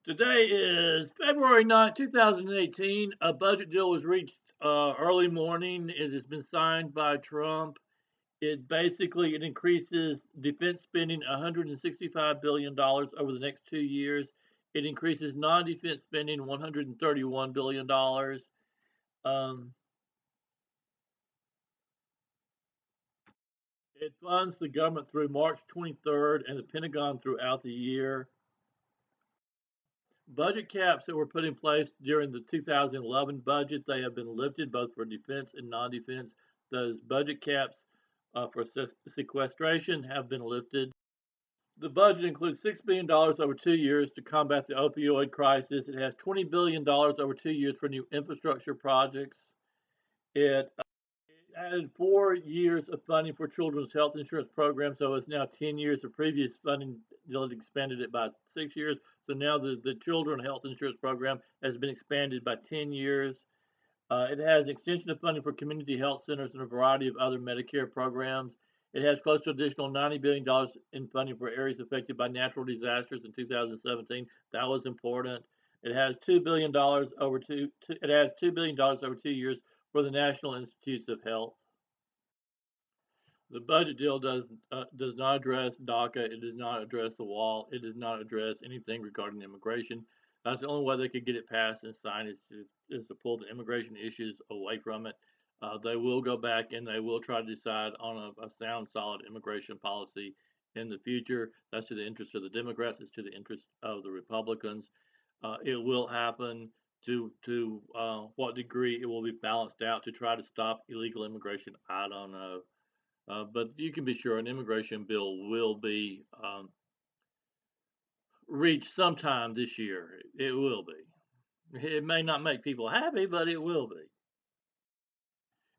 Today is February 9th, 2018. A budget deal was reached early morning. It has been signed by Trump. It increases defense spending $165 billion over the next 2 years. It increases non-defense spending $131 billion. Um, it funds the government through March 23rd and the Pentagon throughout the year. Budget caps that were put in place during the 2011 budget, they have been lifted both for defense and non-defense. Those budget caps for sequestration have been lifted. The budget includes $6 billion over 2 years to combat the opioid crisis. It has $20 billion over 2 years for new infrastructure projects. It added 4 years of funding for children's health insurance programs, so it's now 10 years. The previous funding deal had expanded it by 6 years, so now the children health insurance program has been expanded by 10 years. It has extension of funding for community health centers and a variety of other Medicare programs. It has close to additional $90 billion in funding for areas affected by natural disasters in 2017. That was important. It has $2 billion over two. It has $2 billion over 2 years for the National Institutes of Health. The budget deal does not address DACA. It does not address the wall. It does not address anything regarding immigration. That's the only way they could get it passed and signed is to pull the immigration issues away from it. They will go back and they will try to decide on a sound, solid immigration policy in the future. That's to the interest of the Democrats. It's to the interest of the Republicans. It will happen. To what degree it will be balanced out to try to stop illegal immigration, I don't know. But you can be sure an immigration bill will be reached sometime this year. It will be. It may not make people happy, but it will be.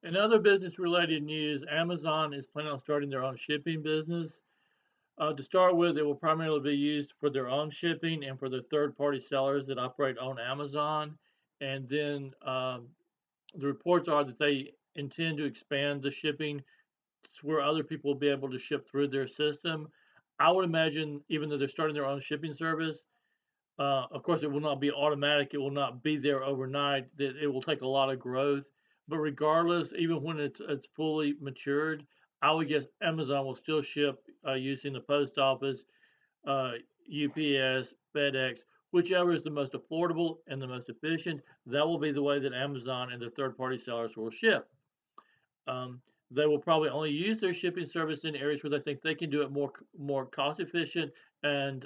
In other business related news, Amazon is planning on starting their own shipping business. To start with, it will primarily be used for their own shipping and for the third party sellers that operate on Amazon. And then the reports are that they intend to expand the shipping where other people will be able to ship through their system. I would imagine, even though they're starting their own shipping service, of course, it will not be automatic. It will not be there overnight. That it will take a lot of growth. But regardless, even when it's fully matured, I would guess Amazon will still ship using the post office, UPS, FedEx, whichever is the most affordable and the most efficient. That will be the way that Amazon and the third-party sellers will ship. Um, they will probably only use their shipping service in areas where they think they can do it more cost efficient and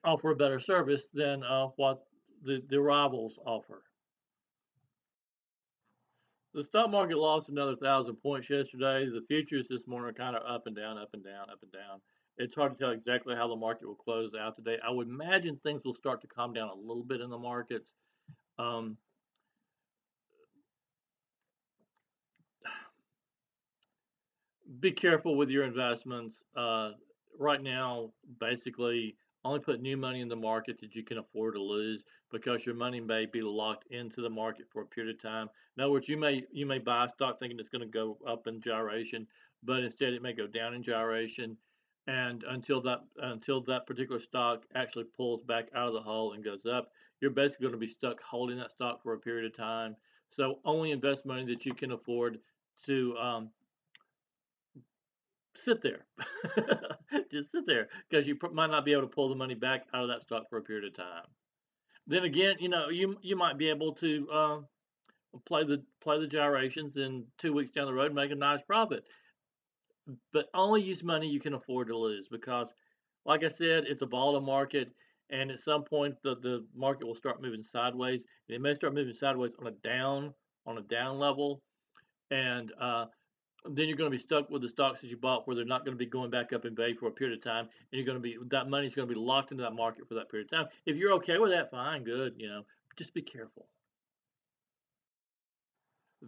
offer a better service than what the rivals offer. The stock market lost another 1,000 points yesterday. The futures this morning are kind of up and down, up and down, up and down. It's hard to tell exactly how the market will close out today. I would imagine things will start to calm down a little bit in the markets. Um, be careful with your investments. Right now, basically, only put new money in the market that you can afford to lose because your money may be locked into the market for a period of time. In other words, you may buy a stock thinking it's going to go up in gyration, but instead it may go down in gyration. And until that particular stock actually pulls back out of the hole and goes up, you're basically going to be stuck holding that stock for a period of time. So only invest money that you can afford to sit there. Just sit there because you might not be able to pull the money back out of that stock for a period of time. Then again, you might be able to play the gyrations and 2 weeks down the road make a nice profit. But only use money you can afford to lose because, like I said, it's a volatile market, and at some point the market will start moving sideways. And it may start moving sideways on a down level, and then you're going to be stuck with the stocks that you bought where they're not going to be going back up in value for a period of time, and that money's going to be locked into that market for that period of time. If you're okay with that, fine, good. Just be careful.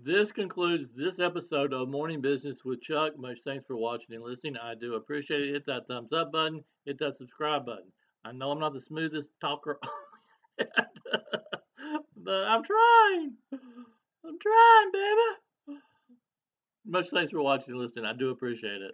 This concludes this episode of Morning Business with Chuck. Much thanks for watching and listening. I do appreciate it. Hit that thumbs up button. Hit that subscribe button. I know I'm not the smoothest talker, but I'm trying. I'm trying, baby. Much thanks for watching and listening. I do appreciate it.